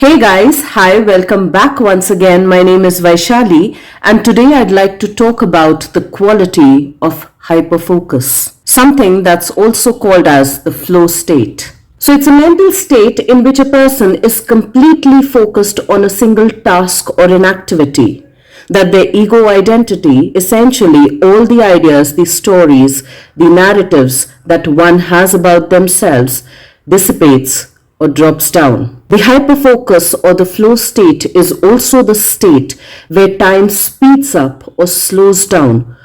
Hey guys, hi, welcome back once again. My name is Vaishali, and today I'd like to talk about the quality of hyperfocus, something that's also called as the flow state. So it's a mental state in which a person is completely focused on a single task or an activity, that their ego identity, essentially all the ideas, the stories, the narratives that one has about themselves, dissipates or drops down. The hyperfocus or the flow state is also the state where time speeds up or slows down,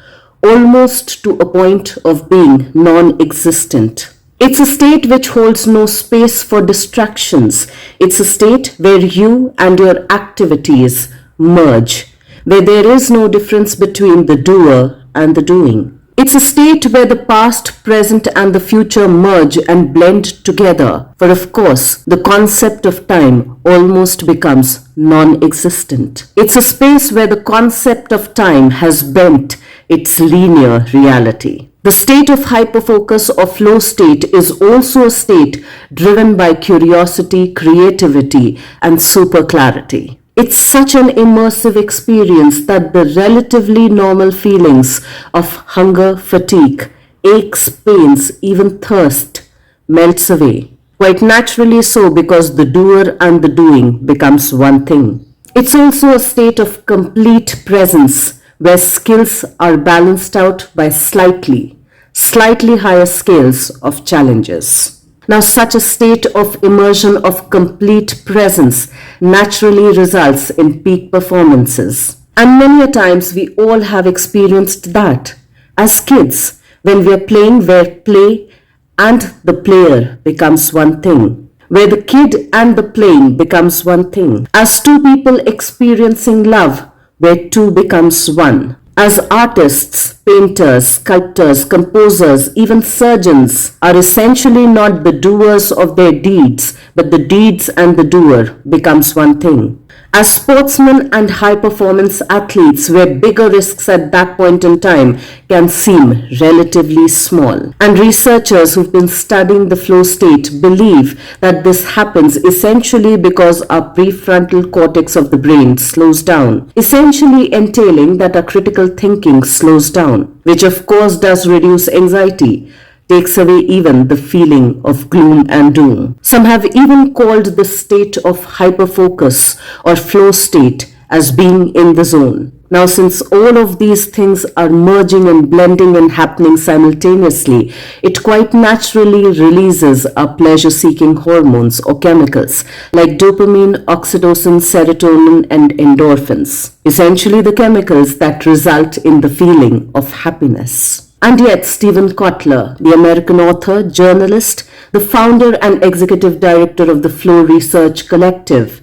almost to a point of being non-existent. It's a state which holds no space for distractions. It's a state where you and your activities merge, where there is no difference between the doer and the doing. It's a state where the past, present, and the future merge and blend together. For of course, the concept of time almost becomes non-existent. It's a space where the concept of time has bent its linear reality. The state of hyperfocus or flow state is also a state driven by curiosity, creativity, and super clarity. It's such an immersive experience that the relatively normal feelings of hunger, fatigue, aches, pains, even thirst melts away. Quite naturally so, because the doer and the doing becomes one thing. It's also a state of complete presence where skills are balanced out by slightly higher scales of challenges. Now, such a state of immersion of complete presence naturally results in peak performances. And many a times we all have experienced that. As kids, when we are playing where play and the player becomes one thing, where the kid and the playing becomes one thing. As two people experiencing love, where two becomes one. As artists, painters, sculptors, composers, even surgeons are essentially not the doers of their deeds, but the deeds and the doer becomes one thing. As sportsmen and high-performance athletes, where bigger risks at that point in time can seem relatively small. And researchers who've been studying the flow state believe that this happens essentially because our prefrontal cortex of the brain slows down, essentially entailing that our critical thinking slows down, which of course does reduce anxiety, takes away even the feeling of gloom and doom. Some have even called the state of hyperfocus or flow state as being in the zone. Now, since all of these things are merging and blending and happening simultaneously, it quite naturally releases our pleasure-seeking hormones or chemicals like dopamine, oxytocin, serotonin, and endorphins, essentially the chemicals that result in the feeling of happiness. And yet, Stephen Kotler, the American author, journalist, the founder and executive director of the Flow Research Collective,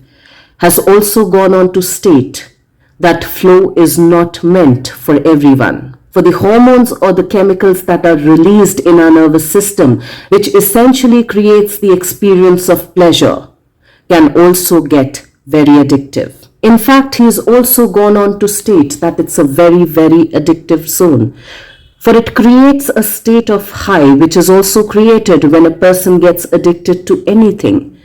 has also gone on to state that flow is not meant for everyone. For the hormones or the chemicals that are released in our nervous system, which essentially creates the experience of pleasure, can also get very addictive. In fact, he has also gone on to state that it's a very, very addictive zone. For it creates a state of high, which is also created when a person gets addicted to anything,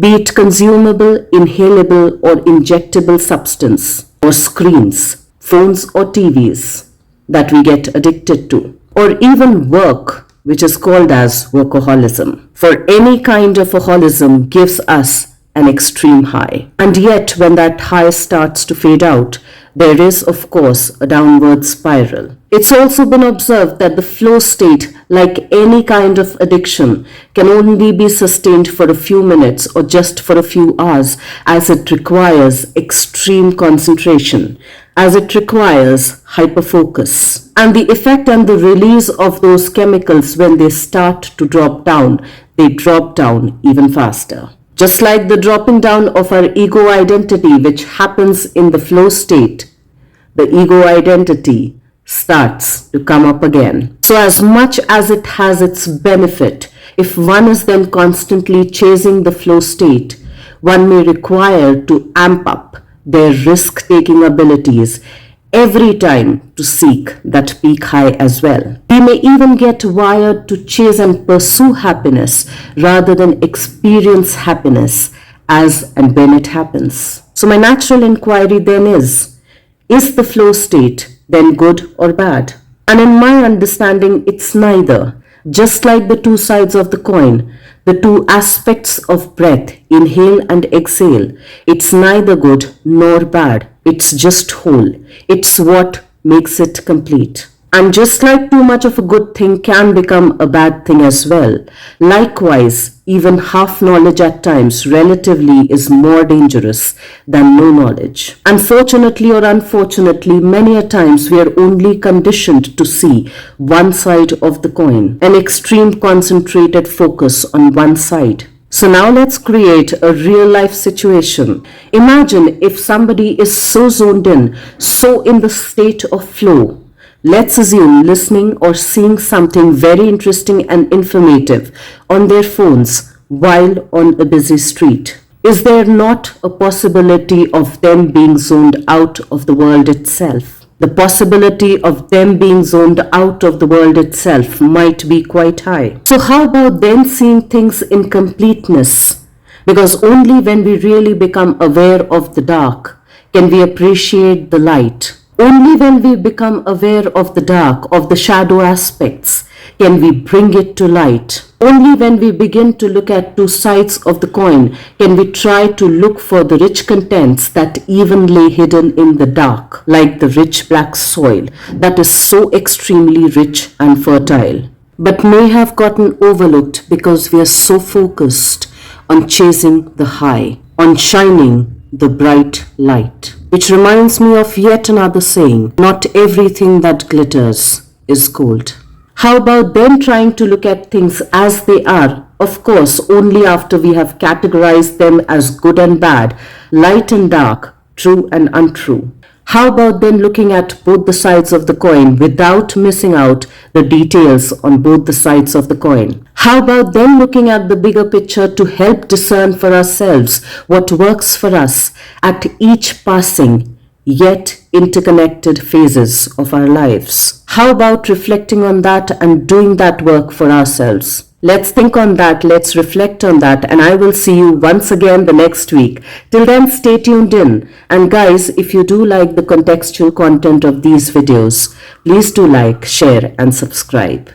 be it consumable, inhalable, or injectable substance, or screens, phones or TVs that we get addicted to, or even work, which is called as workaholism. For any kind of a holism gives us an extreme high. And yet, when that high starts to fade out, there is, of course, a downward spiral. It's also been observed that the flow state, like any kind of addiction, can only be sustained for a few minutes or just for a few hours, as it requires extreme concentration, as it requires hyperfocus. And the effect and the release of those chemicals, when they start to drop down, they drop down even faster. Just like the dropping down of our ego identity, which happens in the flow state, the ego identity starts to come up again. So as much as it has its benefit, if one is then constantly chasing the flow state, one may require to amp up their risk-taking abilities every time to seek that peak high as well. We may even get wired to chase and pursue happiness rather than experience happiness as and when it happens. So my natural inquiry then is the flow state then good or bad? And in my understanding, it's neither. Just like the two sides of the coin, the two aspects of breath, inhale and exhale, it's neither good nor bad. It's just whole. It's what makes it complete. And just like too much of a good thing can become a bad thing as well, likewise, even half knowledge at times relatively is more dangerous than no knowledge. Unfortunately or unfortunately, many a times we are only conditioned to see one side of the coin, an extreme concentrated focus on one side. So now let's create a real life situation. Imagine if somebody is so zoned in, so in the state of flow. Let's assume listening or seeing something very interesting and informative on their phones while on a busy street. Is there not a possibility of them being zoned out of the world itself? The possibility of them being zoned out of the world itself might be quite high. So how about then seeing things in completeness? Because only when we really become aware of the dark can we appreciate the light. Only when we become aware of the dark, of the shadow aspects, can we bring it to light. Only when we begin to look at two sides of the coin can we try to look for the rich contents that even lay hidden in the dark, like the rich black soil that is so extremely rich and fertile, but may have gotten overlooked because we are so focused on chasing the high, on shining the bright light. Which reminds me of yet another saying, not everything that glitters is gold. How about then trying to look at things as they are? Of course, only after we have categorized them as good and bad, light and dark, true and untrue. How about then looking at both the sides of the coin without missing out the details on both the sides of the coin? How about then looking at the bigger picture to help discern for ourselves what works for us at each passing yet interconnected phases of our lives? How about reflecting on that and doing that work for ourselves? Let's think on that, let's reflect on that, and I will see you once again the next week. Till then, stay tuned in. And guys, if you do like the contextual content of these videos, please do like, share and subscribe.